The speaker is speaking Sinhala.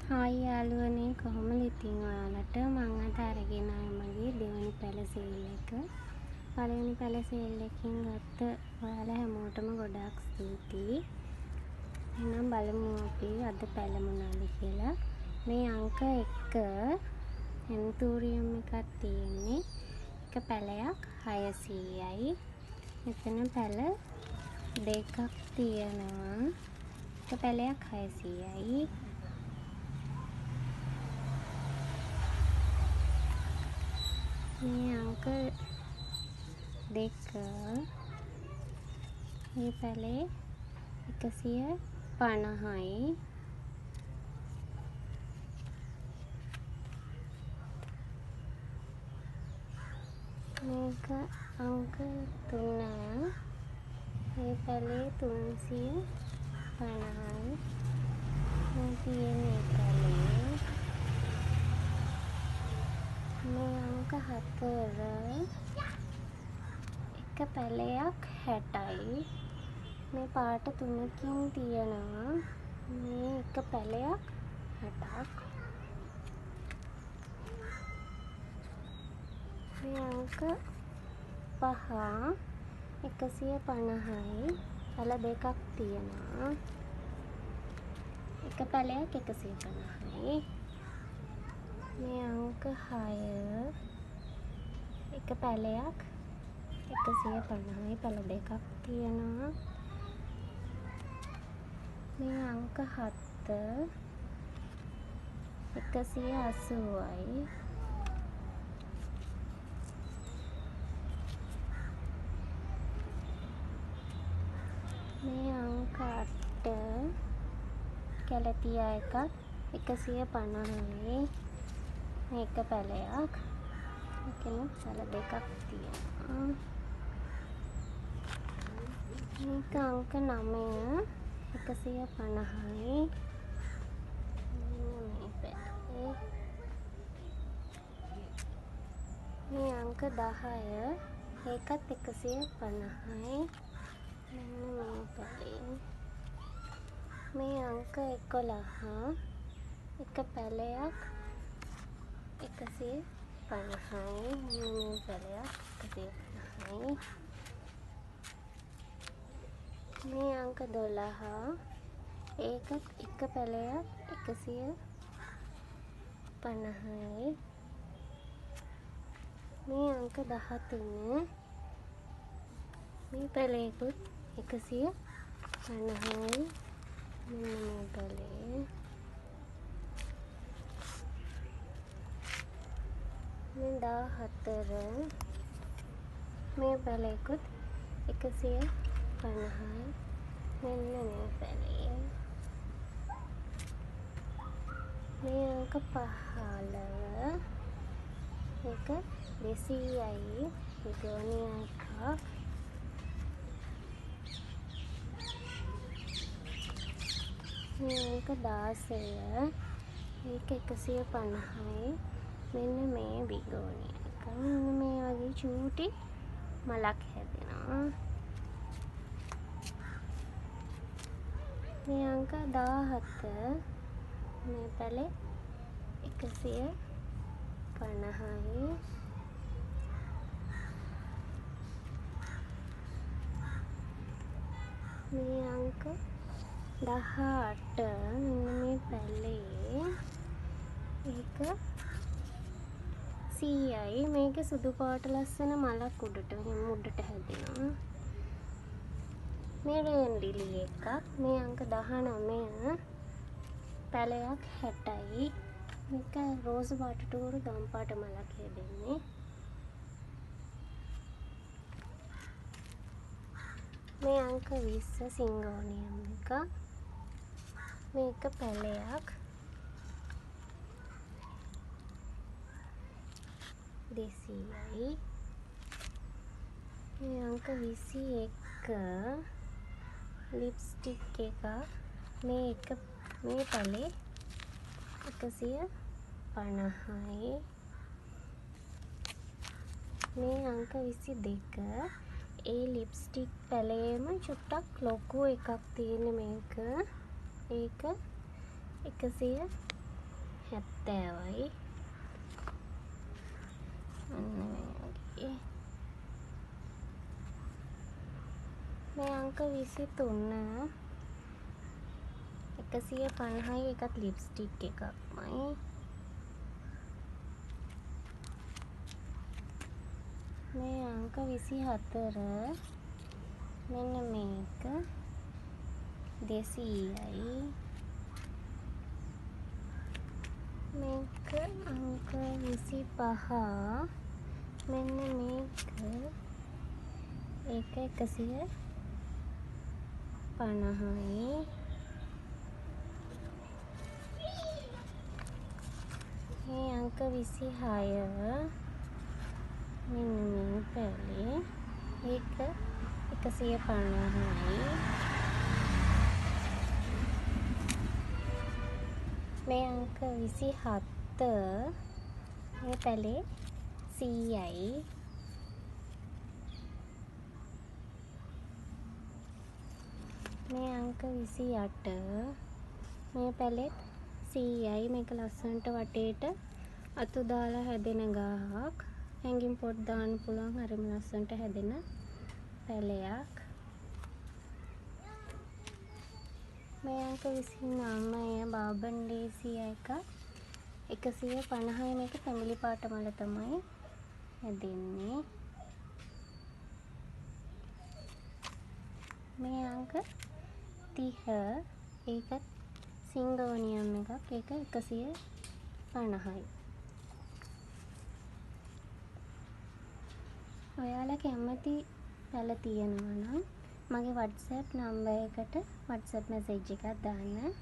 හායි යාළුවනේ කොහොමද ඉතින් ඔයාලට මං අද අරගෙන ආවේ මගේ දෙවනි පැල සේල් එක. පළවෙනි පැල සේල් එකකින් ගත්ත ඔයාලා හැමෝටම ගොඩාක් ස්තුතියි. එහෙනම් බලමු අපි අද පැල මොනවාද කියලා. මේ අංක 1 ඇන්තූරියම් එකක් තියෙන්නේ. එක පැලයක් 600යි. මෙතන පැල දෙකක් තියෙනවා. එක පැලයක් 600යි. මේ අංක 2 මේ පැලේ 150යි. මේක අංක 3 මේ පැලේ 350යි. මේ තියෙන්නේ පැලේ මේ අංක 4 එක පැලයක් 60යි. මේ පාට තුනකින් තියෙනවා. මේ එක පැලයක් 60ක්. මේ අංක 5 150යි. පැල දෙකක් තියෙනවා. එක පැලයක් 150යි. මේ අංක 6 එක පැලයක් 150යි. පැල දෙකක් තියෙනවා. මේ අංක 7 180යි. මේ අංක 8 කැලතියා එකක් 150යි. මේක පැලයක්. මේකෙන් පැල දෙකක් තියෙනවා. මේක අංක 9 150යි. මේ පැලේ. මේ අංක 10 ඒකත් 150යි. මෙන්න මේ පැලේ. මේ අංක 11 එක පැලයක් 150යි. මේ පැලයක් 150යි. මේ අංක 12 ඒකත් එක පැලයක් 150යි. මේ අංක 13 මේ පැලේකුත් 150යි. මෙන්න මේ පැලේ. මේ 14 මේ පැලේකුත් 150යි. මෙන්න මේ පැලේ. මේ අංක 15 එක 200යි. විගෝනියා එකක්. මේ අංක 16 ඒක 150යි. මෙන්න මේ විගෝනියා එක. මෙන්න මේ වගේ චූටි මලක් හැදෙනවා. මේ අංක 17 මේ පැලේ 150යි. මේ අංක 18 මෙන්න මේ පැලේ ඒක 100යි. මේක සුදු පාට ලස්සන මලක් උඩට හැදෙනවා. මේ රේන් ලිලි එකක්. මේ අංක 19 පැලයක් 60යි. මේක රෝස පාටට උරු ගම් පාට මලක් හැදෙන්නේ. මේ අංක 20 සිංගෝනියම් එක. මේක පැලයක් 200යි. මේ අංක 21 ලිප්ස්ටික් එකක්. මේ පැලේ 150යි. මේ අංක 22 ඒ ලිප්ස්ටික් පැලේම චුට්ටක් ලොකු එකක් තියෙන මේක. ඒක 150යි. 70යි. මේ අංක 23 150යි. එකත් ලිප්ස්ටික් එකක්මයි. මේ අංක 24 මෙන්න මේක 200යි. මේක අංක 25 මෙන්න මේක ඒක 150යි. මේ අංක 26 මෙන්න මේ පැලේ ඒක 150යි. මේ අංක 27 මේ පැලේ 100යි. මේ අංක 28 මේ පැලෙත් 100යි. මේක ලස්සනට වටේට අතු දාලා හැදෙන ගහක්. හැංගින් පොත් දාන්න පුළුවන් හරිම ලස්සනට හැදෙන පැලයක්. මේ අංක 29 බාබන් ඩේසිය එක 150යි. මේක තැඹිලි පාට මල තමයි හැදෙන්නේ. මේ අංක 30 ඒකත් සිංගෝනියම් එකක්. ඒක 150යි. ඔයාලා කැමති පැල තියෙනවා නම් මගේ WhatsApp නම්බර් එකට WhatsApp message එකක් දාන්න.